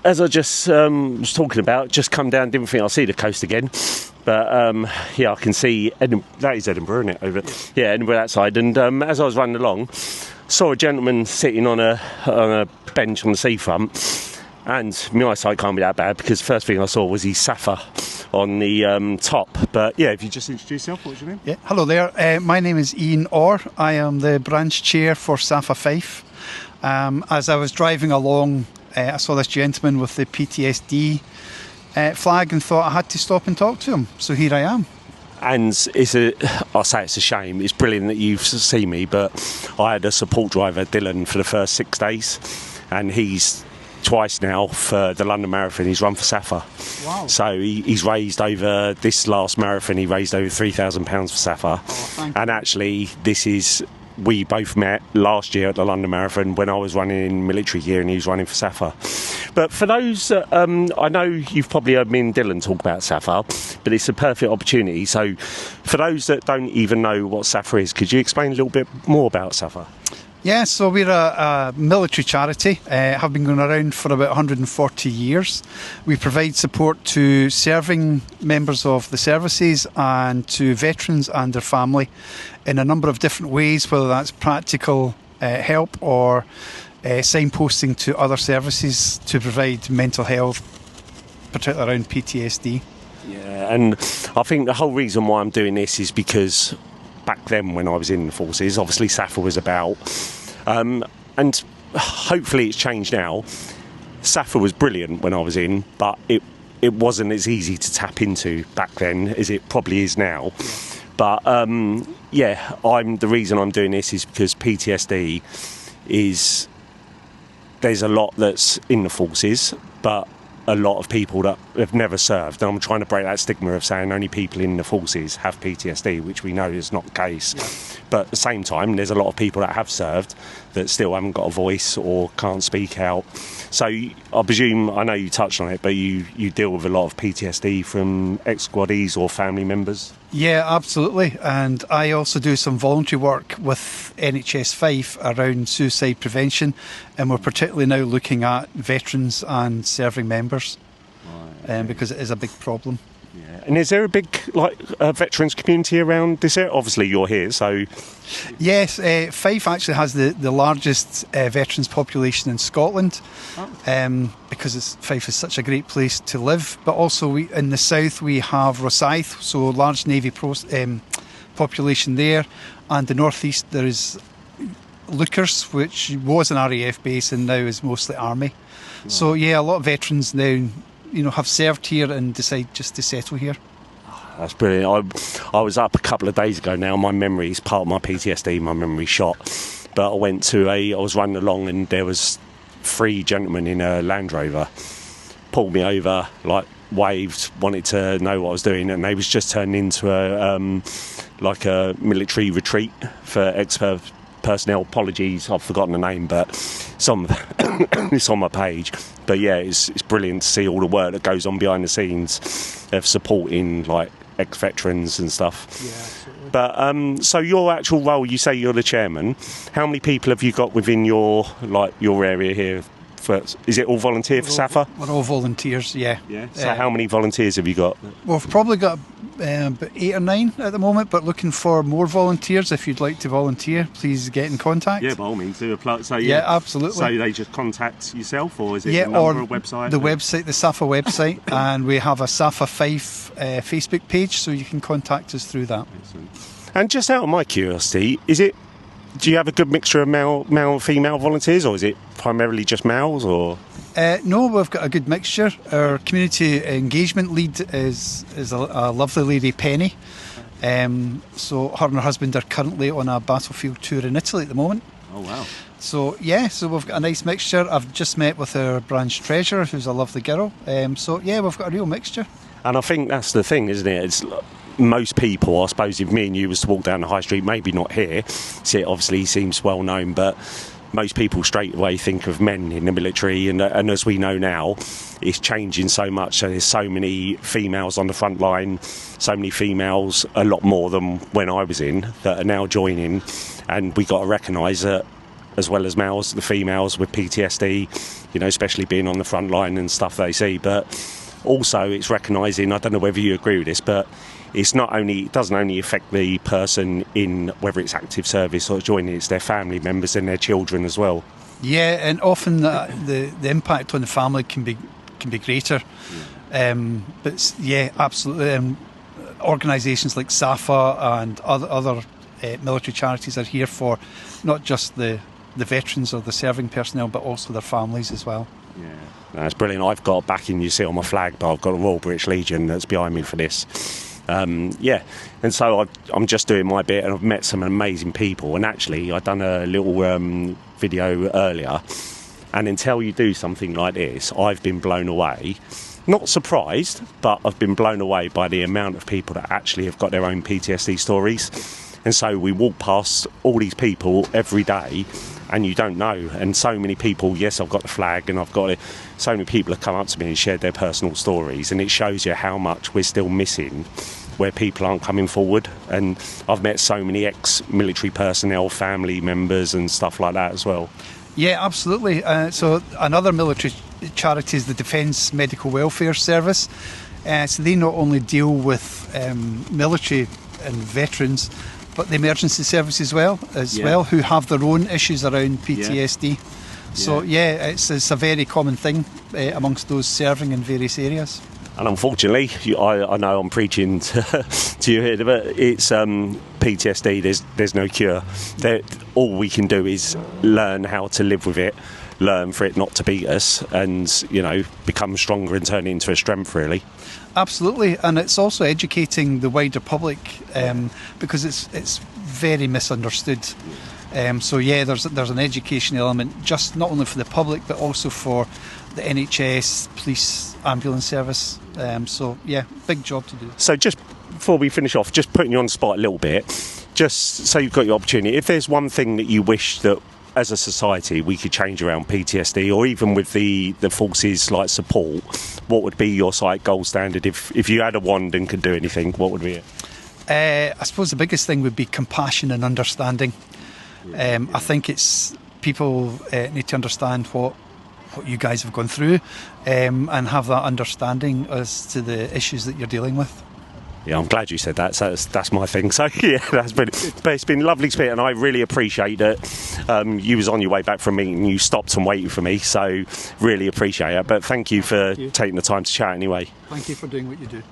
as I just was talking about, just come down, didn't think I'll see the coast again. But, yeah, I can see... that is Edinburgh, isn't it? Over, yeah, Edinburgh, that side. And as I was running along, saw a gentleman sitting on a bench on the seafront. And my eyesight can't be that bad because the first thing I saw was his SSAFA on the top. But, yeah, if you just introduce yourself, what's your name? Yeah, hello there. My name is Ian Orr. I am the branch chair for SSAFA Fife. As I was driving along, I saw this gentleman with the PTSD flag and thought I had to stop and talk to him. So here I am. And I'll say it's a shame. It's brilliant that you've seen me, but I had a support driver, Dylan, for the first 6 days. And he's... twice now for the London Marathon. He's run for SSAFA. Wow. So he's raised over this last marathon, he raised over £3,000 for SSAFA. Oh, and actually we both met last year at the London Marathon when I was running in military gear and he was running for SSAFA. But for those, I know you've probably heard me and Dylan talk about SSAFA, but it's a perfect opportunity. So for those that don't even know what SSAFA is, could you explain a little bit more about SSAFA? Yeah, so we're a military charity, have been going around for about 140 years. We provide support to serving members of the services and to veterans and their family in a number of different ways, whether that's practical help or signposting to other services to provide mental health, particularly around PTSD. Yeah, and I think the whole reason why I'm doing this is because back then when I was in the forces, obviously SSAFA was about, and hopefully it's changed now. SSAFA was brilliant when I was in, but it wasn't as easy to tap into back then as it probably is now. But yeah, the reason I'm doing this is because PTSD is, there's a lot that's in the forces, but a lot of people that have never served, and I'm trying to break that stigma of saying only people in the forces have PTSD, which we know is not the case. Yeah. But at the same time, there's a lot of people that have served that still haven't got a voice or can't speak out. So I presume, I know you touched on it, but you deal with a lot of PTSD from ex-squaddies or family members? Yeah, absolutely. And I also do some voluntary work with NHS Fife around suicide prevention, and we're particularly now looking at veterans and serving members, right, okay. Because it is a big problem. Yeah. And is there a big veterans community around this area? Obviously you're here, so... Yes, Fife actually has the largest veterans population in Scotland, because Fife is such a great place to live. But also in the south we have Rosyth, so large Navy population there, and the northeast there is Lookers, which was an RAF base and now is mostly Army. Wow. So yeah, a lot of veterans now have served here and decide just to settle here. That's brilliant. I was up a couple of days ago now. My memory is part of my PTSD, my memory shot. But I was running along and there was 3 gentlemen in a Land Rover, pulled me over, waved, wanted to know what I was doing, and they was just turned into a military retreat for expert personnel. Apologies, I've forgotten the name, but it's on my page. But yeah, it's brilliant to see all the work that goes on behind the scenes of supporting ex-veterans and stuff. Yeah, absolutely. But so your actual role, you say you're the chairman. How many people have you got within your area here? Is it all volunteer for SSAFA? We're all volunteers, yeah. Yeah. So how many volunteers have you got? We've probably got about 8 or 9 at the moment, but looking for more volunteers. If you'd like to volunteer, please get in contact. Yeah, by all means, do a plug. So yeah, absolutely. So they just contact yourself, or is it a number, or a website? The website, the SSAFA website, and we have a SSAFA Fife Facebook page, so you can contact us through that. Excellent. And just out of my curiosity, do you have a good mixture of male and female volunteers, or is it primarily just males? Or no, we've got a good mixture. Our community engagement lead is a lovely lady, Penny. So her and her husband are currently on a battlefield tour in Italy at the moment. Oh wow! So yeah, so we've got a nice mixture. I've just met with our branch treasurer, who's a lovely girl. So yeah, we've got a real mixture. And I think that's the thing, isn't it? It's most people, I suppose, if me and you was to walk down the high street, maybe not here, so it obviously seems well known, but most people straight away think of men in the military, and as we know now, it's changing so much. So there's so many females on the front line, so many females, a lot more than when I was in, that are now joining, and we got to recognise that as well as males, the females with PTSD, you know, especially being on the front line and stuff they see. But also it's recognising, I don't know whether you agree with this, but it doesn't only affect the person in whether it's active service or joining, it's their family members and their children as well. Yeah, and often the impact on the family can be greater. But yeah, absolutely. Organisations like SSAFA and other military charities are here for not just the veterans or the serving personnel, but also their families as well. Yeah, that's brilliant. I've got backing, you see on my flag, but I've got a Royal British Legion that's behind me for this. Yeah, and so I'm just doing my bit, and I've met some amazing people. And actually, I've done a little video earlier, and until you do something like this, I've been blown away. Not surprised, but I've been blown away by the amount of people that actually have got their own PTSD stories. And so we walk past all these people every day, and you don't know. And so many people, yes, I've got the flag and I've got it. So many people have come up to me and shared their personal stories, and it shows you how much we're still missing where people aren't coming forward. And I've met so many ex-military personnel, family members and stuff like that as well. Yeah, absolutely. So another military charity is the Defence Medical Welfare Service. So they not only deal with military and veterans, but the emergency service as well, who have their own issues around PTSD. So yeah, it's a very common thing amongst those serving in various areas. And unfortunately, I know I'm preaching to you here, but it's PTSD. There's no cure. All we can do is learn how to live with it, learn for it not to beat us, and become stronger and turn it into a strength, really. Absolutely, and it's also educating the wider public because it's very misunderstood. So yeah, there's an education element, just not only for the public but also for the NHS, police, ambulance service. So yeah, big job to do. So just before we finish off, just putting you on the spot a little bit, just so you've got your opportunity, if there's one thing that you wish that as a society we could change around PTSD, or even with the forces like support, what would be your gold standard? If you had a wand and could do anything, what would be it? I suppose the biggest thing would be compassion and understanding. I think it's people need to understand what you guys have gone through and have that understanding as to the issues that you're dealing with. Yeah, I'm glad you said that. So that's my thing. So yeah, that's brilliant. But it's been lovely to speak, and I really appreciate that you was on your way back from me and you stopped and waited for me. So really appreciate it. But thank you for taking the time to chat anyway. Thank you for doing what you do.